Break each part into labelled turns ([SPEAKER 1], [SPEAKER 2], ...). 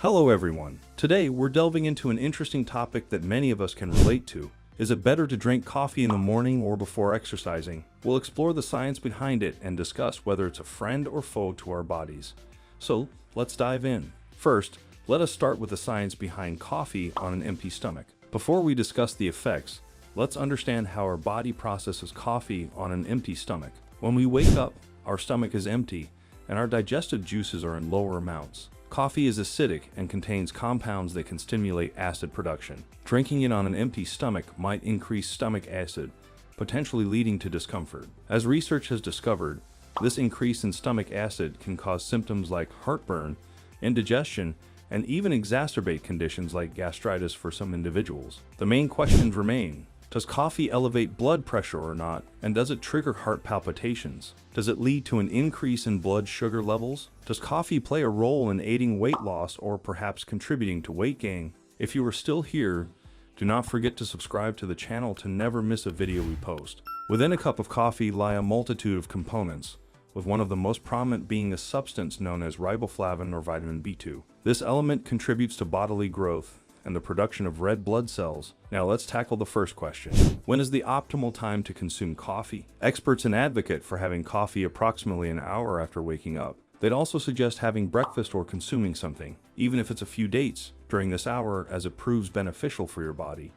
[SPEAKER 1] Hello everyone. Today we're delving into an interesting topic that many of us can relate to. Is it better to drink coffee in the morning or before exercising? We'll explore the science behind it and discuss whether it's a friend or foe to our bodies. So let's dive in. First, let us start with the science behind coffee on an empty stomach. Before we discuss the effects, let's understand how our body processes coffee on an empty stomach. When we wake up, our stomach is empty and our digestive juices are in lower amounts. Coffee is acidic and contains compounds that can stimulate acid production. Drinking it on an empty stomach might increase stomach acid, potentially leading to discomfort. As research has discovered, this increase in stomach acid can cause symptoms like heartburn, indigestion, and even exacerbate conditions like gastritis for some individuals. The main questions remain: does coffee elevate blood pressure or not? And does it trigger heart palpitations? Does it lead to an increase in blood sugar levels? Does coffee play a role in aiding weight loss or perhaps contributing to weight gain? If you are still here, do not forget to subscribe to the channel to never miss a video we post. Within a cup of coffee lie a multitude of components, with one of the most prominent being a substance known as riboflavin or vitamin B2. This element contributes to bodily growth and the production of red blood cells. Now let's tackle the first question. When is the optimal time to consume coffee? Experts advocate for having coffee approximately an hour after waking up. They'd also suggest having breakfast or consuming something, even if it's a few dates, during this hour, as it proves beneficial for your body.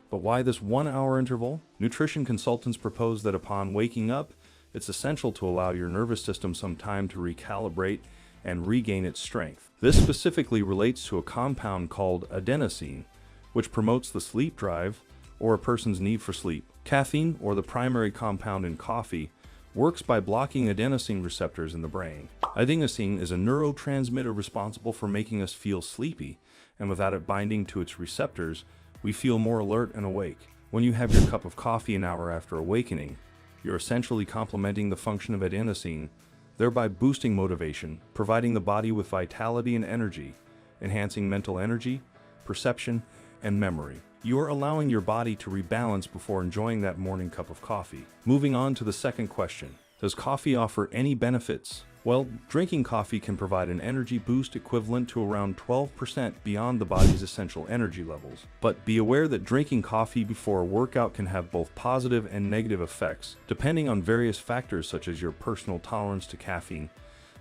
[SPEAKER 1] But why this 1 hour interval? Nutrition consultants propose that upon waking up, it's essential to allow your nervous system some time to recalibrate and regain its strength. This specifically relates to a compound called adenosine, which promotes the sleep drive or a person's need for sleep. Caffeine, or the primary compound in coffee, works by blocking adenosine receptors in the brain. Adenosine is a neurotransmitter responsible for making us feel sleepy, and without it binding to its receptors, we feel more alert and awake. When you have your cup of coffee an hour after awakening, you're essentially complementing the function of adenosine, thereby boosting motivation, providing the body with vitality and energy, enhancing mental energy, perception, and memory. You are allowing your body to rebalance before enjoying that morning cup of coffee. Moving on to the second question: does coffee offer any benefits? Well, drinking coffee can provide an energy boost equivalent to around 12% beyond the body's essential energy levels. But be aware that drinking coffee before a workout can have both positive and negative effects, depending on various factors such as your personal tolerance to caffeine,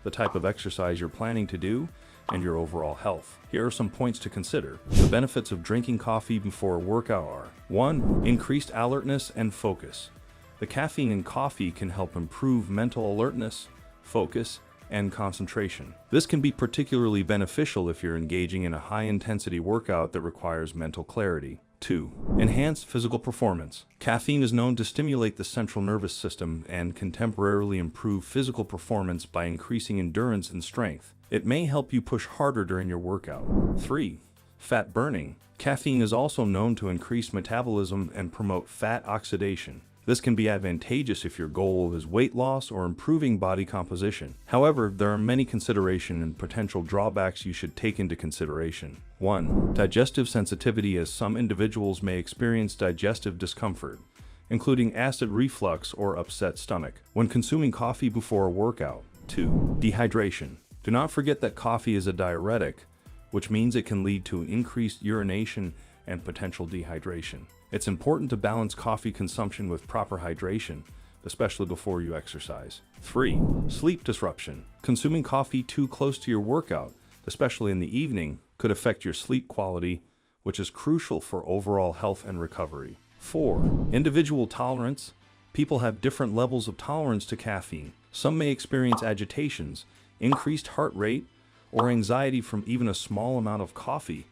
[SPEAKER 1] the type of exercise you're planning to do, and your overall health. Here are some points to consider. The benefits of drinking coffee before a workout are: 1. Increased alertness and focus. The caffeine in coffee can help improve mental alertness, focus, and concentration. This can be particularly beneficial if you're engaging in a high-intensity workout that requires mental clarity. 2. Enhanced physical performance. Caffeine is known to stimulate the central nervous system and can temporarily improve physical performance by increasing endurance and strength. It may help you push harder during your workout. 3. Fat burning. Caffeine is also known to increase metabolism and promote fat oxidation. This can be advantageous if your goal is weight loss or improving body composition. However, there are many considerations and potential drawbacks you should take into consideration. 1. Digestive sensitivity, as some individuals may experience digestive discomfort, including acid reflux or upset stomach, when consuming coffee before a workout. 2. Dehydration. Do not forget that coffee is a diuretic, which means it can lead to increased urination and potential dehydration. It's important to balance coffee consumption with proper hydration, especially before you exercise. 3. Sleep disruption. Consuming coffee too close to your workout, especially in the evening, could affect your sleep quality, which is crucial for overall health and recovery. 4. Individual tolerance. People have different levels of tolerance to caffeine. Some may experience agitations, increased heart rate, or anxiety from even a small amount of coffee,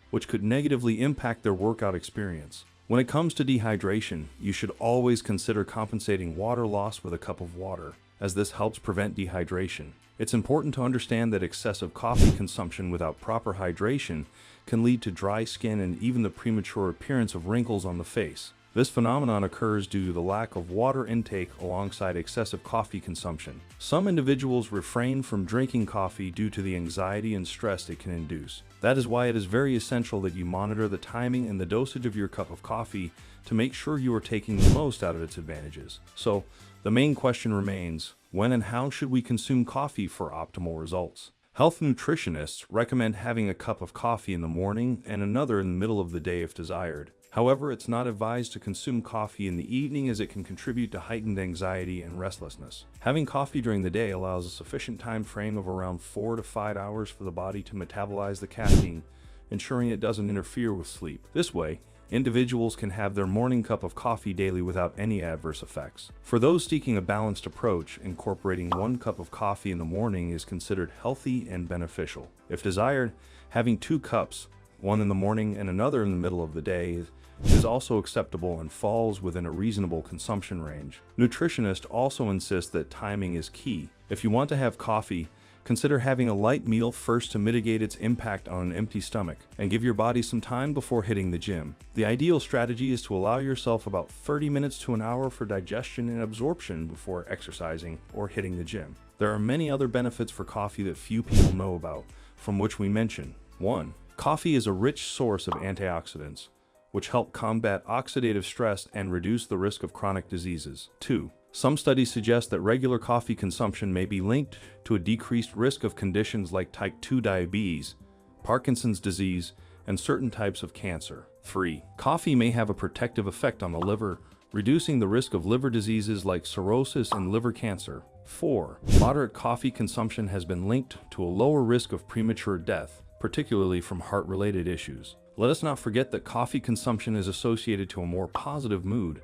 [SPEAKER 1] which could negatively impact their workout experience. When it comes to dehydration, you should always consider compensating water loss with a cup of water, as this helps prevent dehydration. It's important to understand that excessive coffee consumption without proper hydration can lead to dry skin and even the premature appearance of wrinkles on the face. This phenomenon occurs due to the lack of water intake alongside excessive coffee consumption. Some individuals refrain from drinking coffee due to the anxiety and stress it can induce. That is why it is very essential that you monitor the timing and the dosage of your cup of coffee to make sure you are taking the most out of its advantages. So, the main question remains: when and how should we consume coffee for optimal results? Health nutritionists recommend having a cup of coffee in the morning and another in the middle of the day if desired. However, it's not advised to consume coffee in the evening as it can contribute to heightened anxiety and restlessness. Having coffee during the day allows a sufficient time frame of around 4 to 5 hours for the body to metabolize the caffeine, ensuring it doesn't interfere with sleep. This way, individuals can have their morning cup of coffee daily without any adverse effects. For those seeking a balanced approach, incorporating 1 cup of coffee in the morning is considered healthy and beneficial. If desired, having 2 cups, one in the morning and another in the middle of the day, is also acceptable and falls within a reasonable consumption range. Nutritionists also insist that timing is key. If you want to have coffee, consider having a light meal first to mitigate its impact on an empty stomach, and give your body some time before hitting the gym. The ideal strategy is to allow yourself about 30 minutes to an hour for digestion and absorption before exercising or hitting the gym. There are many other benefits for coffee that few people know about, from which we mention. 1. Coffee is a rich source of antioxidants, which help combat oxidative stress and reduce the risk of chronic diseases. 2. Some studies suggest that regular coffee consumption may be linked to a decreased risk of conditions like type 2 diabetes, Parkinson's disease, and certain types of cancer. 3. Coffee may have a protective effect on the liver, reducing the risk of liver diseases like cirrhosis and liver cancer. 4. Moderate coffee consumption has been linked to a lower risk of premature death, particularly from heart-related issues. Let us not forget that coffee consumption is associated to a more positive mood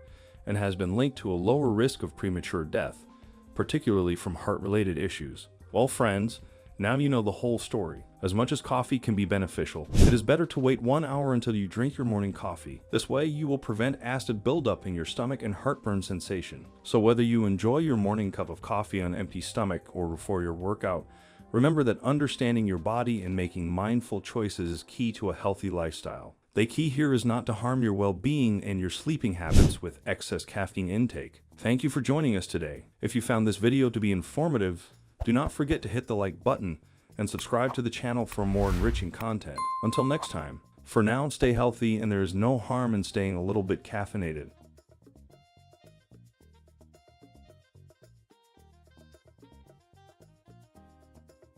[SPEAKER 1] and has been linked to a lower risk of premature death, particularly from heart-related issues. Well, friends, now you know the whole story. As much as coffee can be beneficial, it is better to wait 1 hour until you drink your morning coffee. This way, you will prevent acid buildup in your stomach and heartburn sensation. So whether you enjoy your morning cup of coffee on an empty stomach or before your workout, remember that understanding your body and making mindful choices is key to a healthy lifestyle. The key here is not to harm your well-being and your sleeping habits with excess caffeine intake. Thank you for joining us today. If you found this video to be informative, do not forget to hit the like button and subscribe to the channel for more enriching content. Until next time, for now, stay healthy and there is no harm in staying a little bit caffeinated.